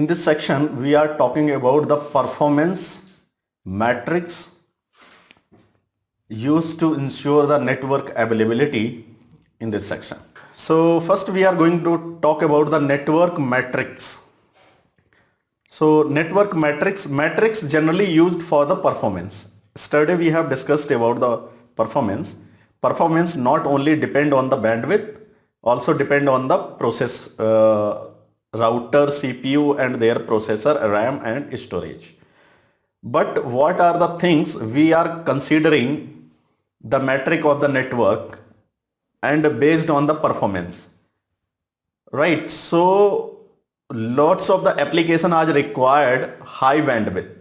In this section, we are talking about the performance matrix used to ensure the network availability in this section. So first we are going to talk about the network matrix. So network matrix generally used for the performance. Yesterday we have discussed about the performance. Performance not only depend on the bandwidth, also depend on the process router, CPU and their processor, RAM and storage. But what are the things we are considering the metric of the network and based on the performance, right? So lots of the application are required high bandwidth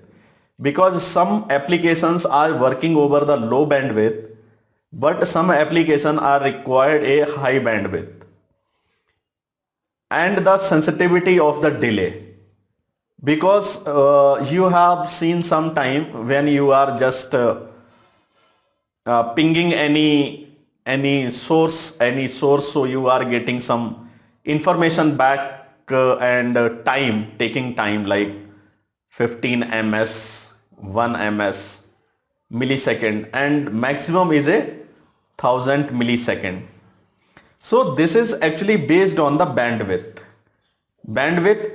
because some applications are working over the low bandwidth, but some applications are required a high bandwidth. And the sensitivity of the delay, because you have seen some time when you are just pinging any source, so you are getting some information back and taking time like 15 ms, 1 ms, millisecond, and maximum is a 1000 millisecond. So this is actually based on the bandwidth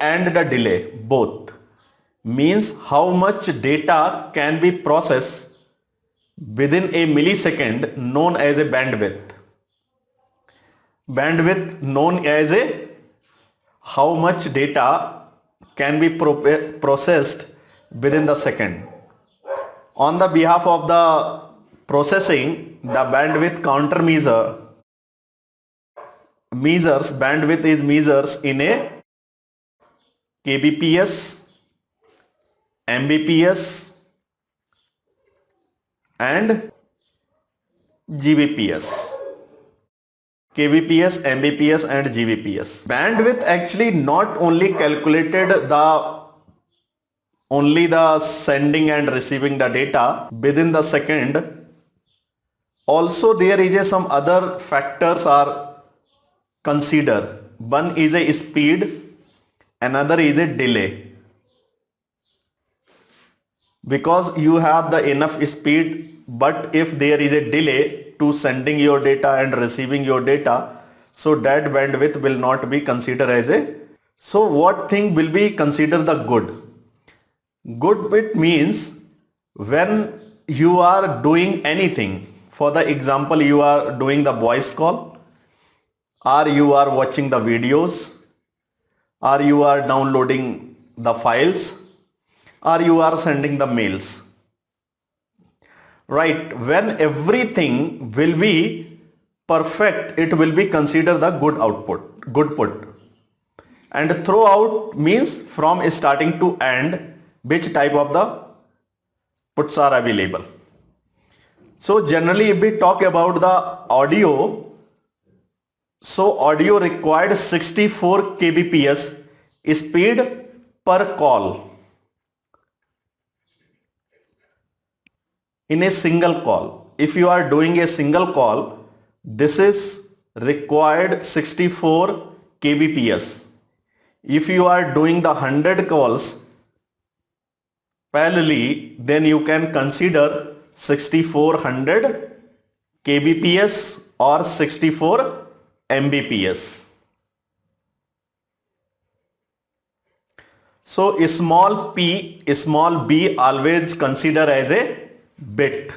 and the delay both, means how much data can be processed within a millisecond, known as a bandwidth known as a how much data can be processed within the second. On the behalf of the processing, the bandwidth countermeasure bandwidth is measures in a kbps, mbps and gbps. kbps, mbps and gbps. Bandwidth actually not only calculated only the sending and receiving the data within the second, also there is some other factors are consider. One is a speed, another is a delay. Because you have the enough speed, but if there is a delay to sending your data and receiving your data, so that bandwidth will not be considered as a. So what thing will be considered the good? Good bit means when you are doing anything. For the example, you are doing the voice call, or you are watching the videos, or you are downloading the files, or you are sending the mails, right? When everything will be perfect, it will be considered the good output, good put. And throughout means from starting to end, which type of the puts are available. So generally if we talk about the audio, so audio required 64 kbps speed per call in a single call. If you are doing a single call, this is required 64 kbps. If you are doing the 100 calls parallelly, then you can consider 6400 kbps or 64 mbps. So small p, small b always consider as a bit.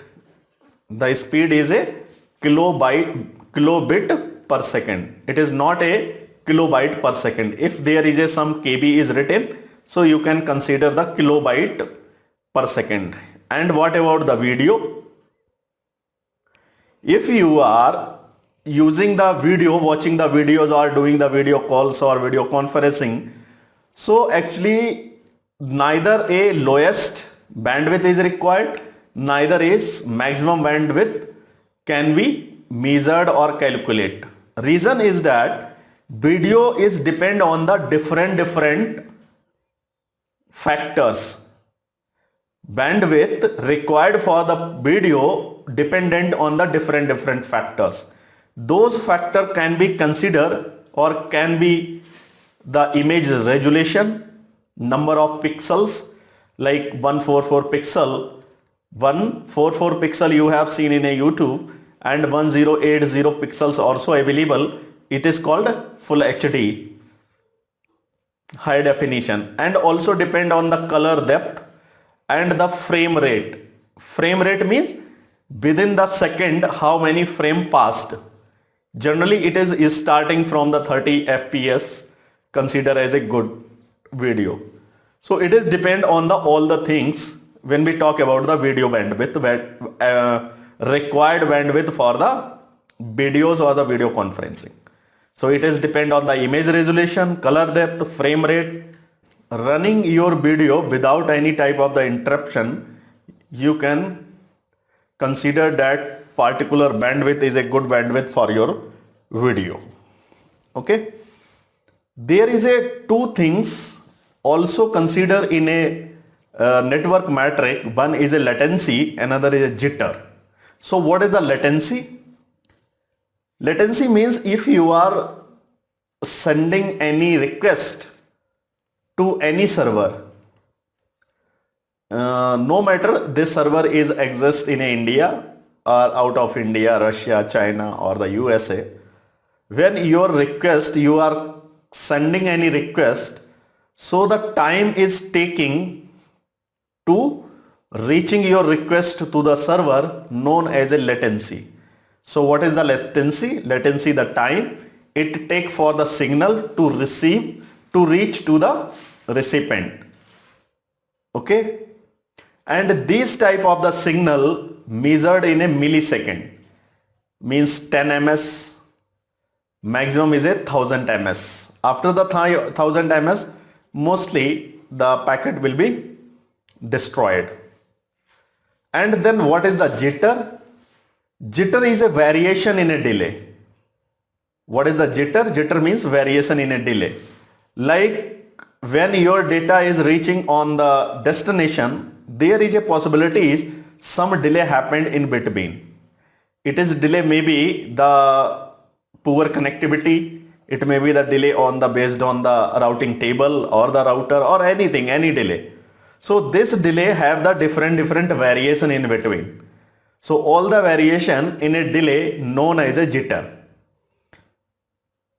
The speed is a kilobit per second. It is not a kilobyte per second. If there is a some kb is written, so you can consider the kilobyte per second. And what about the video? If you are using the video, watching the videos or doing the video calls or video conferencing, so actually neither a lowest bandwidth is required, neither is maximum bandwidth can be measured or calculated. Reason is that video is depend on the different factors. Bandwidth required for the video dependent on the different factors. Those factors can be considered or can be the image resolution, number of pixels, like 144 pixel, 144 pixel you have seen in a YouTube, and 1080 pixels also available. It is called full HD, high definition, and also depend on the color depth and the frame rate. Frame rate means within the second how many frame passed. Generally it is starting from the 30 fps, consider as a good video. So it is depend on the all the things when we talk about the video bandwidth, required bandwidth for the videos or the video conferencing. So it is depend on the image resolution, color depth, frame rate. Running your video without any type of the interruption, you can consider that particular bandwidth is a good bandwidth for your video. Okay. There is a two things also consider in a network metric. One is a latency, another is a jitter. So what is the latency? Latency means if you are sending any request to any server, no matter this server is exist in India or out of India, Russia, China or the USA, when your request, you are sending any request, so the time is taking to reaching your request to the server known as a latency. So what is the latency? Latency, the time it take for the signal to receive, to reach to the recipient. Okay. And this type of the signal measured in a millisecond, means 10 ms, maximum is 1000 ms. After the 1000 ms, mostly the packet will be destroyed. And then what is the jitter? Jitter is a variation in a delay. What is the jitter? Jitter means variation in a delay. Like when your data is reaching on the destination, there is a possibility is some delay happened in between. It is delay, maybe the poor connectivity, it may be the delay on the based on the routing table or the router or anything, any delay. So this delay have the different variation in between. So all the variation in a delay known as a jitter.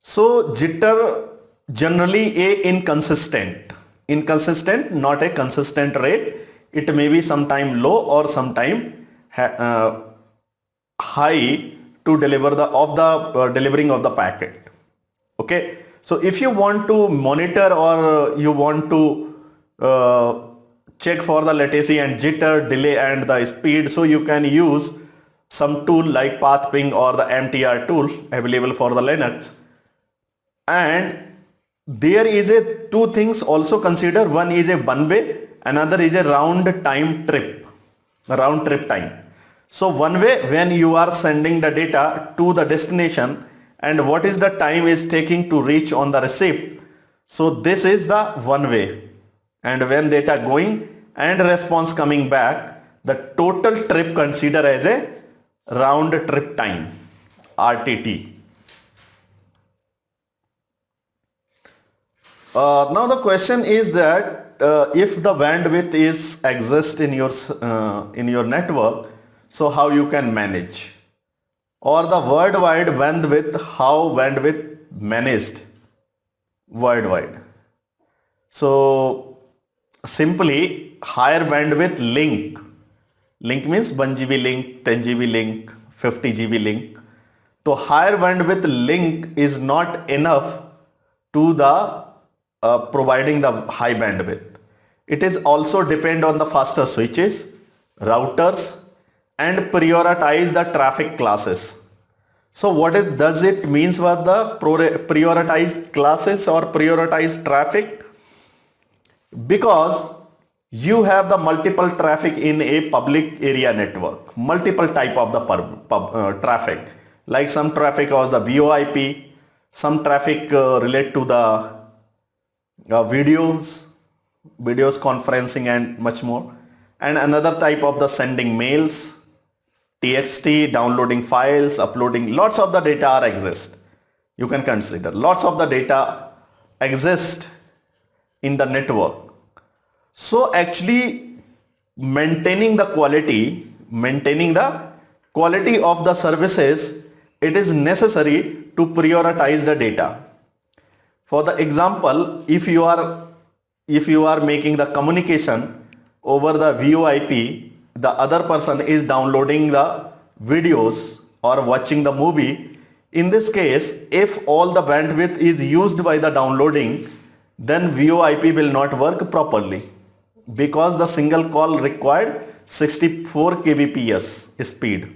So jitter generally a inconsistent, not a consistent rate. It may be sometime low or sometime high to deliver the delivering of the packet. Okay. So if you want to monitor or you want to check for the latency and jitter, delay and the speed, so you can use some tool like PathPing or the MTR tool available for the Linux. And there is a two things also consider. One is a one way, another is a round trip time. So one way, when you are sending the data to the destination and what is the time is taking to reach on the receipt. So this is the one way. And when data going and response coming back, the total trip consider as a round trip time, RTT. Now the question is that if the bandwidth is exist in your network, so how you can manage, or the worldwide bandwidth, how bandwidth managed worldwide. So simply higher bandwidth link means 1 GB link, 10 GB link, 50 GB link. So higher bandwidth link is not enough to the providing the high bandwidth. It is also depend on the faster switches, routers, and prioritize the traffic classes. So what does it means for the prioritized classes or prioritized traffic? Because you have the multiple traffic in a public area network, multiple type of the traffic, like some traffic was the VoIP, some traffic relate to the videos conferencing and much more, and another type of the sending mails, TXT, downloading files, uploading, lots of the data are exist. You can consider lots of the data exist in the network. So actually maintaining the quality of the services, it is necessary to prioritize the data. For the example, if you are making the communication over the VoIP, the other person is downloading the videos or watching the movie. In this case, if all the bandwidth is used by the downloading, then VoIP will not work properly, because the single call required 64 kbps speed,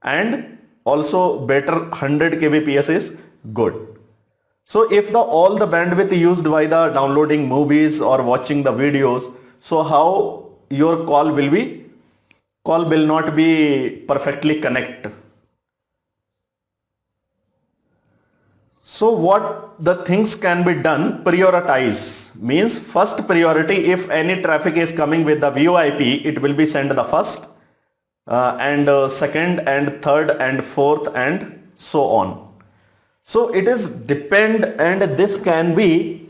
and also better 100 kbps is good. So if all the bandwidth used by the downloading movies or watching the videos, so how your call will not be perfectly connect. So what the things can be done? Prioritize means first priority. If any traffic is coming with the VoIP, it will be sent the first, and second and third and fourth and so on. So it is depend, and this can be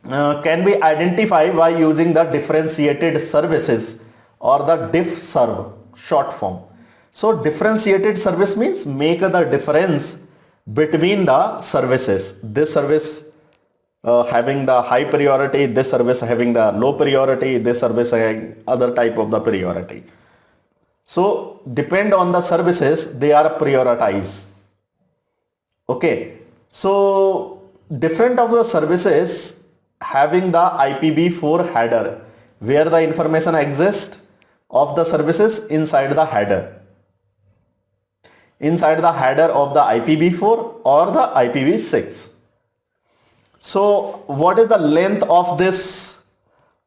identified by using the differentiated services or the diff serve short form. So differentiated service means make the difference between the services. This service having the high priority, this service having the low priority, this service having other type of the priority. So depend on the services, they are prioritized. Okay, so different of the services having the IPv4 header, where the information exists of the services inside the header of the IPv4 or the IPv6. So what is the length of this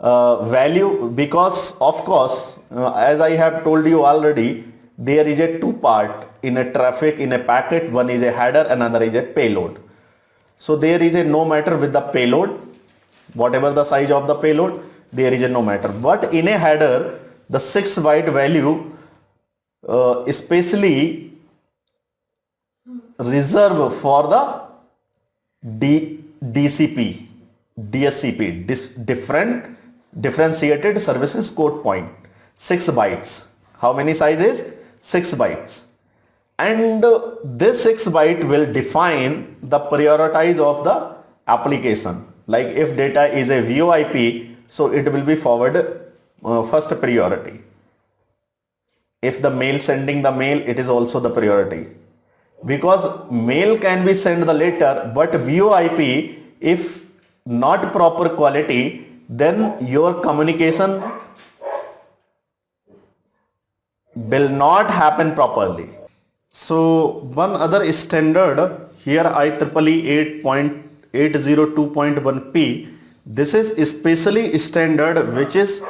value? Because of course, as I have told you already, there is a two part in a traffic, in a packet. One is a header, another is a payload. So there is a no matter with the payload, whatever the size of the payload, there is a no matter. But in a header, the 6 byte value especially reserved for the DSCP, differentiated services code point, 6 bytes. How many sizes? 6 bytes. And this 6 byte will define the prioritize of the application. Like if data is a VoIP, so it will be forwarded first priority. If the mail sending the mail, it is also the priority, because mail can be sent the later, but VoIP, if not proper quality, then your communication will not happen properly. So one other standard here, IEEE 802.1p, this is especially standard which is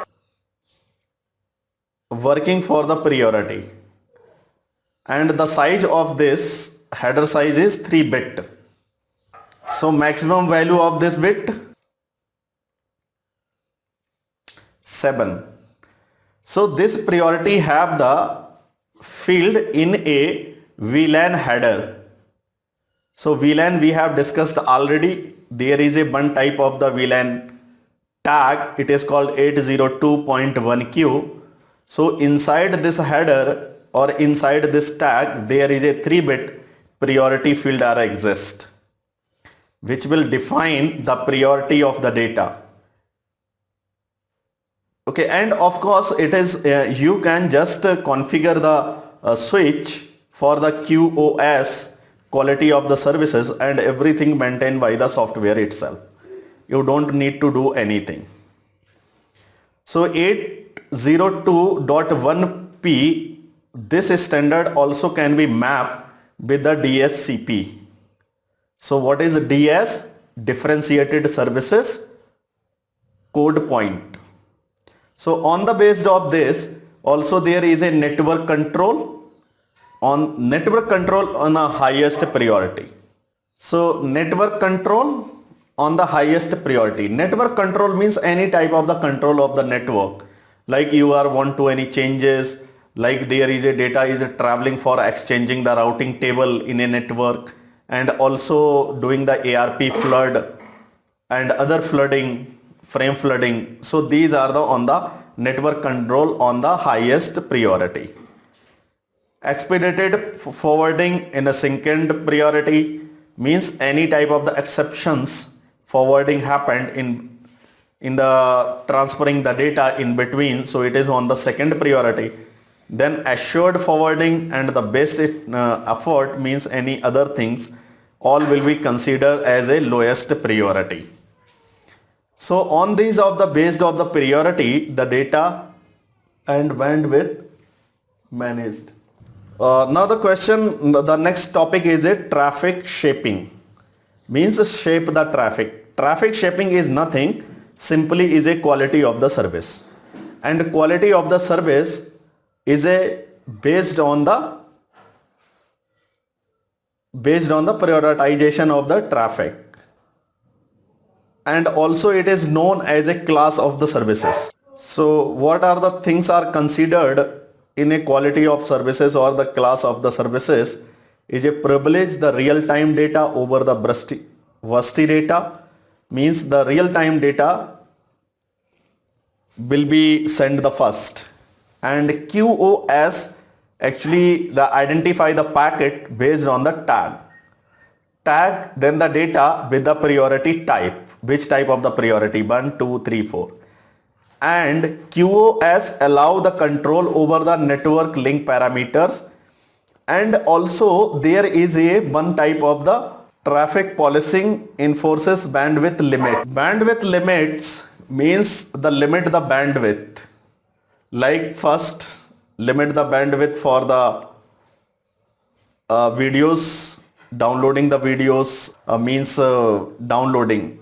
working for the priority, and the size of this header size is 3 bit. So maximum value of this bit 7. So this priority have the field in a VLAN header. So VLAN we have discussed already. There is a one type of the VLAN tag, it is called 802.1q. So inside this header or inside this tag, there is a 3 bit priority field are exist, which will define the priority of the data. Okay, and of course it is you can just configure the switch for the QoS, quality of the services, and everything maintained by the software itself. You don't need to do anything. So 802.1p, this standard also can be mapped with the DSCP. So what is DS? Differentiated services code point. So on the basis of this, also there is a network control on a highest priority. So network control on the highest priority. Network control means any type of the control of the network, like you are want to any changes, like there is a data is traveling for exchanging the routing table in a network, and also doing the ARP flood, and other flooding, frame flooding. So these are the on the network control on the highest priority. Expedited forwarding in a second priority means any type of the exceptions forwarding happened in the transferring the data in between, so it is on the second priority. Then assured forwarding and the best effort means any other things, all will be considered as a lowest priority. So on these of the based of the priority, the data and bandwidth managed. Now the next topic is a traffic shaping. Means shape the traffic. Traffic shaping is nothing, simply is a quality of the service. And quality of the service is based on the prioritization of the traffic. And also it is known as a class of the services. So what are the things are considered in a quality of services or the class of the services is a privilege the real-time data over the bursty data. Means the real-time data will be sent the first, and QoS actually the identify the packet based on the tag, then the data with the priority type, which type of the priority 1 2 3 4, and QoS allow the control over the network link parameters. And also there is a one type of the traffic policing enforces bandwidth limit. Bandwidth limits means the limit the bandwidth, like first limit the bandwidth for the videos, downloading the videos means downloading.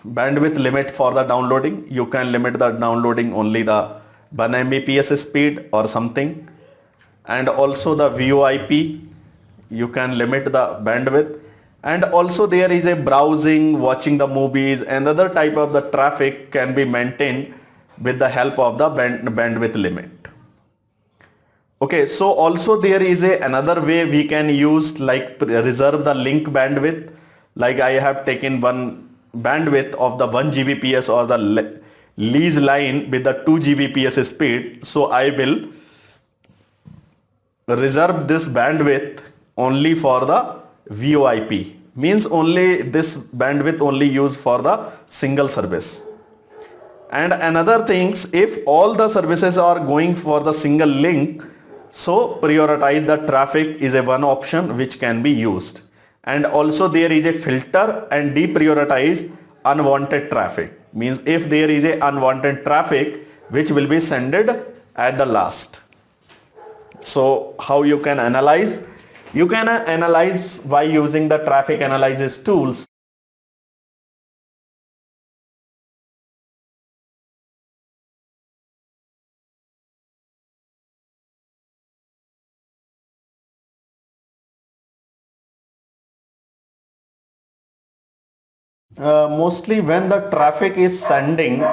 Bandwidth limit for the downloading, you can limit the downloading only the 1 Mbps speed or something. And also the VoIP, you can limit the bandwidth. And also there is a browsing, watching the movies, and other type of the traffic can be maintained with the help of the bandwidth limit. Okay, so also there is another way we can use, like reserve the link bandwidth. Like I have taken one bandwidth of the 1 Gbps or the lease line with the 2 Gbps speed. So I will reserve this bandwidth only for the VoIP. Means only this bandwidth only used for the single service. And another things, if all the services are going for the single link, so prioritize the traffic is a one option which can be used. And also there is a filter and deprioritize unwanted traffic. Means if there is a unwanted traffic which will be sent at the last. So how you can analyze? You can analyze by using the traffic analysis tools. Mostly when the traffic is sending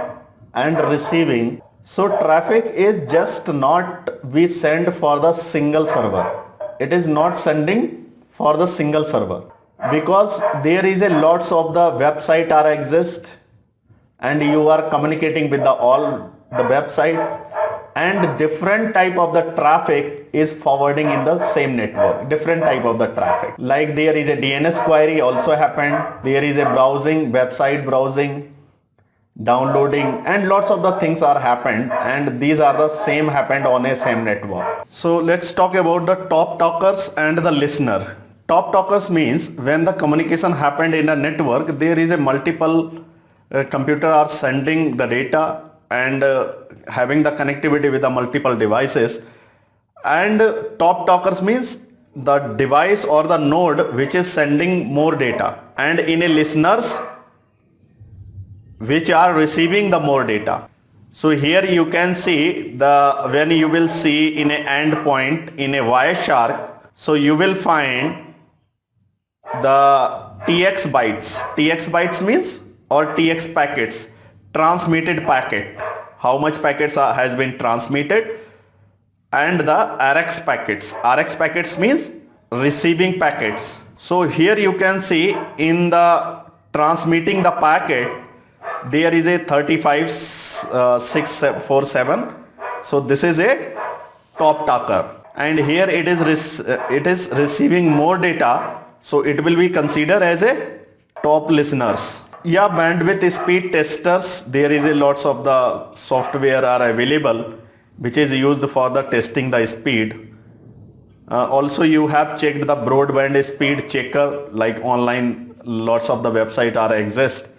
and receiving, so traffic is just not be sent for the single server. It is not sending for the single server, because there is a lots of the website are exist, and you are communicating with the all the websites, and different type of the traffic is forwarding in the same network. Different type of the traffic, like there is a DNS query also happened, there is a browsing, website browsing, downloading, and lots of the things are happened, and these are the same happened on a same network. So let's talk about the top talkers and the listener. Top talkers means when the communication happened in a network, there is a multiple computer are sending the data and having the connectivity with the multiple devices. And top talkers means the device or the node which is sending more data, and in a listeners which are receiving the more data. So here you can see when you will see in a endpoint in a Wireshark, so you will find the TX bytes. TX bytes means or TX packets, transmitted packet, how much packets has been transmitted, and the RX packets. RX packets means receiving packets. So here you can see in the transmitting the packet, there is a 35647. So this is a top talker, and here it is receiving more data, so it will be considered as a top listeners. Yeah, bandwidth speed testers, there is a lots of the software are available which is used for the testing the speed. Also you have checked the broadband speed checker, like online lots of the website are exist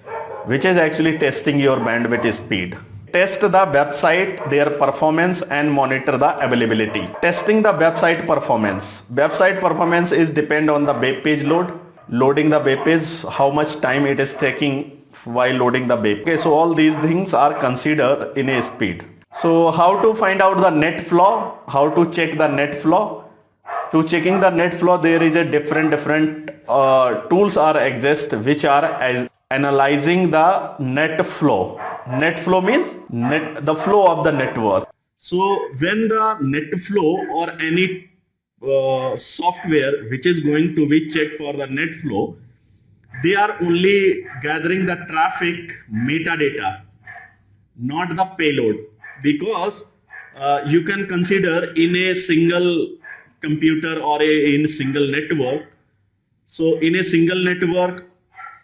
which is actually testing your bandwidth speed. Test the website, their performance, and monitor the availability. Testing the website performance. Website performance is depend on the web page load. Loading the web page, how much time it is taking while loading the web. Okay, so all these things are considered in a speed. So how to find out the net flow? How to check the net flow? To checking the net flow, there is a different tools are exist which are analyzing the net flow. Net flow means the flow of the network. So when the net flow or any software which is going to be checked for the net flow, they are only gathering the traffic metadata, not the payload, because you can consider in a single computer or in single network. So in a single network,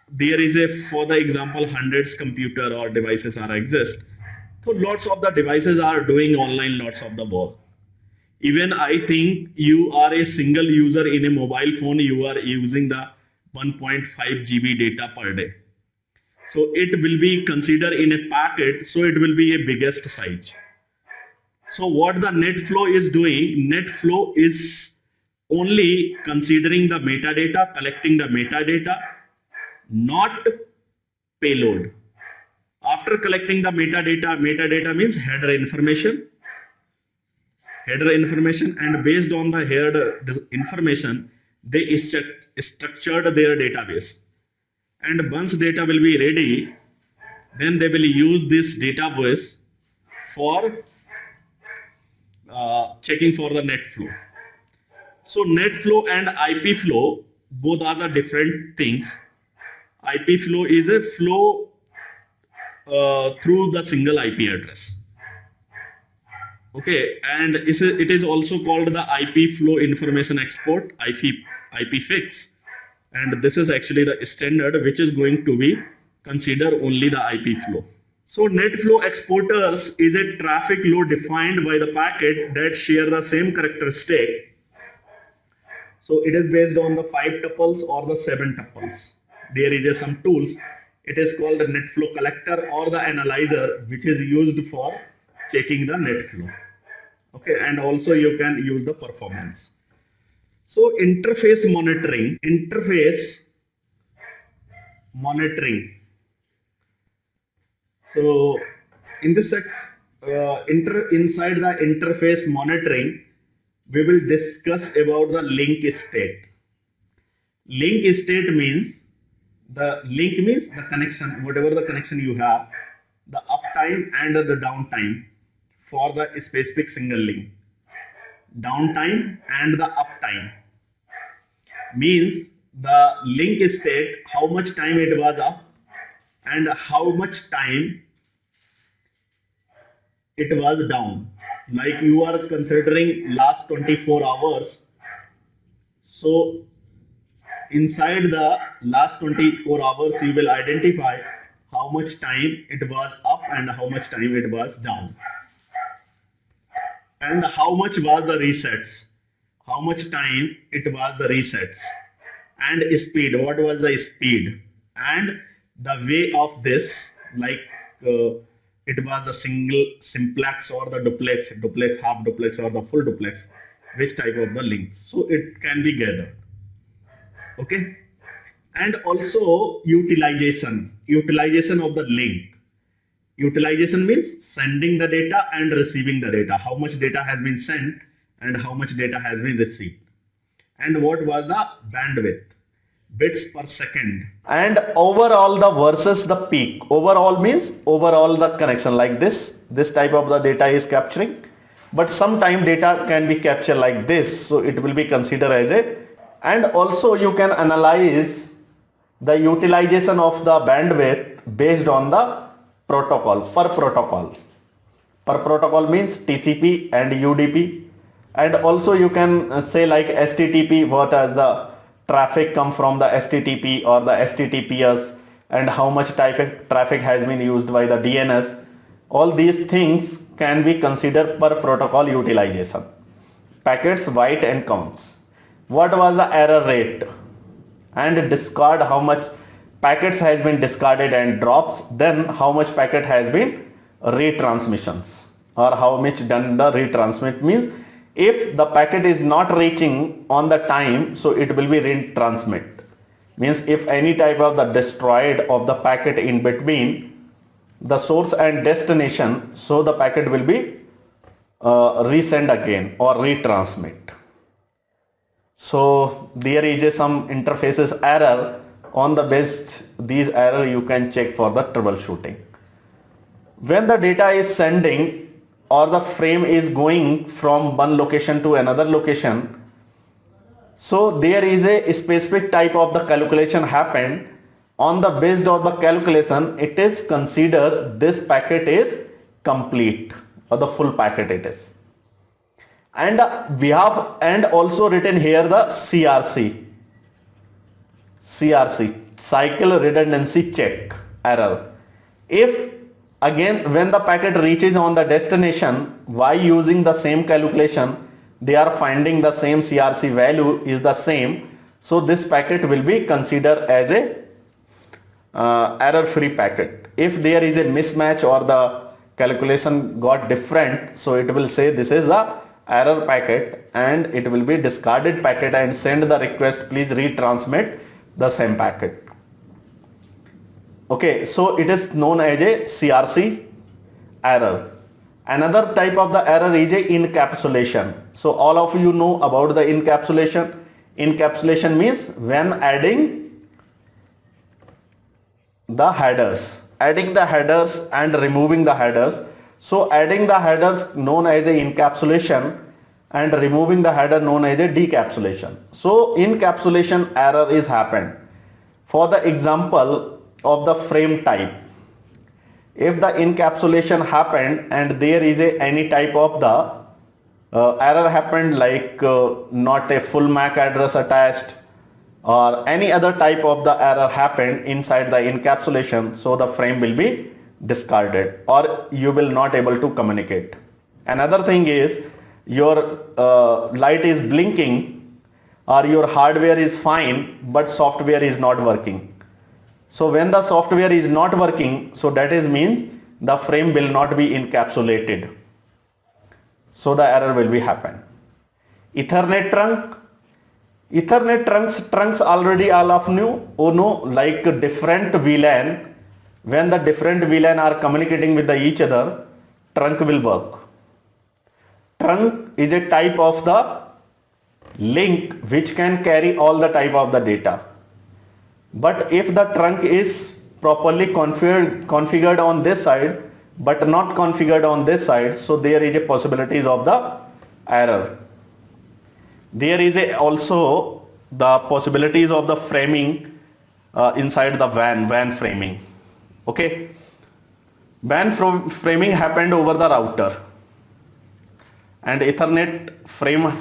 there is for the example, hundreds computer or devices are exist. So lots of the devices are doing online lots of the work. Even I think you are a single user in a mobile phone, you are using the 1.5 GB data per day. So it will be considered in a packet, so it will be a biggest size. So what the net flow is doing, net flow is only considering the metadata, collecting the metadata, not payload. After collecting the metadata means header information, and based on the header information, they structured their database. And once data will be ready, then they will use this database for checking for the net flow. So net flow and IP flow, both are the different things. IP flow is a flow through the single IP address. Okay, and it is also called the IP flow information export, IP fix. And this is actually the standard which is going to be consider only the IP flow. So net flow exporters is a traffic flow defined by the packet that share the same characteristic. So it is based on the 5 tuples or the 7 tuples. There is some tools. It is called the net flow collector or the analyzer, which is used for checking the net flow. Okay, and also you can use the performance. So interface monitoring. So in this inside the interface monitoring, we will discuss about the link state. Link state means the connection, whatever the connection you have, the uptime and the downtime for the specific single link. Downtime and the uptime means the link state, how much time it was up and how much time it was down. Like you are considering last 24 hours. So inside the last 24 hours, you will identify how much time it was up and how much time it was down. And how much was the resets. How much time it was the resets. And speed, what was the speed. And the way of this, like it was the single simplex or the duplex, half duplex or the full duplex, which type of the links. So it can be gathered. Okay. And also utilization of the link. Utilization means sending the data and receiving the data. How much data has been sent and how much data has been received. And what was the bandwidth? Bits per second. And overall the versus the peak. Overall means overall the connection, like this type of the data is capturing. But sometime data can be captured like this. So it will be considered as a, and also you can analyze the utilization of the bandwidth based on the protocol, per protocol. Per protocol means TCP and UDP, and also you can say like STTP, what as the traffic come from the STTP or the STTPS, and how much traffic has been used by the DNS. All these things can be considered per protocol utilization. Packets, write and counts. What was the error rate? And discard, how much packets has been discarded and drops, then how much packet has been retransmissions, or how much done the retransmit. Means if the packet is not reaching on the time, so it will be retransmit. Means if any type of the destroyed of the packet in between the source and destination, so the packet will be resend again or retransmit. So there is some interfaces error. On the best these error you can check for the troubleshooting. When the data is sending or the frame is going from one location to another location, so there is a specific type of the calculation happened. On the based of the calculation, it is considered this packet is complete or the full packet it is. And we have and also written here the CRC, cycle redundancy check error. If again when the packet reaches on the destination, by using the same calculation they are finding the same CRC value is the same, so this packet will be considered as a error free packet. If there is a mismatch or the calculation got different, so it will say this is a error packet and it will be discarded packet and send the request, please retransmit the same packet. Okay, so it is known as a CRC error. Another type of the error is a encapsulation. So all of you know about the encapsulation. Encapsulation means when adding the headers, and removing the headers. So adding the headers known as a encapsulation and removing the header known as a decapsulation. So encapsulation error is happened. For the example of the frame type, if the encapsulation happened and there is a any type of the error happened, like not a full MAC address attached or any other type of the error happened inside the encapsulation, so the frame will be discarded or you will not able to communicate. Another thing is your light is blinking or your hardware is fine but software is not working. So when the software is not working, so that is means the frame will not be encapsulated, so the error will be happen. Ethernet trunks already all of you know, like different VLAN. When the different VLAN are communicating with each other, trunk will work. Trunk is a type of the link which can carry all the type of the data. But if the trunk is properly configured on this side but not configured on this side, so there is a possibilities of the error. There is also the possibilities of the framing inside the WAN framing. Okay, WAN framing happened over the router and Ethernet frame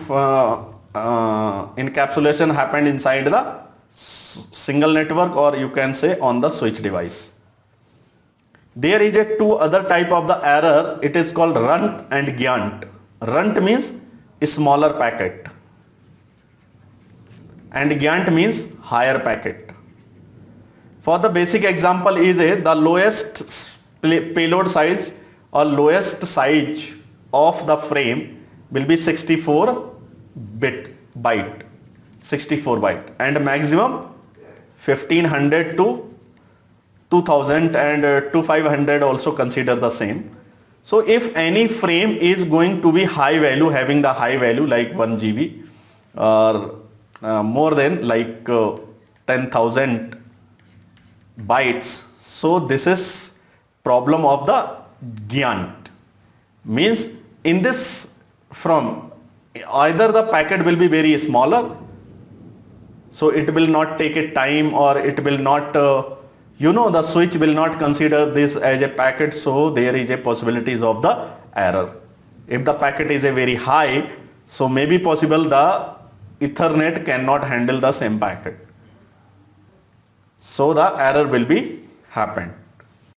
encapsulation happened inside the single network, or you can say on the switch device. There is a two other type of the error. It is called runt and gyant. Runt means a smaller packet and gyant means higher packet. For the basic example is the lowest payload size or lowest size of the frame will be 64 byte and maximum 1500 to 2000 and 2500 also consider the same. So if any frame is going to be high value, having the high value like 1 GB or more than like 10,000 bytes, so this is problem of the gyant. Means in this from either the packet will be very smaller, So it will not take a time, or it will not, the switch will not consider this as a packet. So there is a possibilities of the error. If the packet is a very high, so maybe possible the Ethernet cannot handle the same packet. So the error will be happened.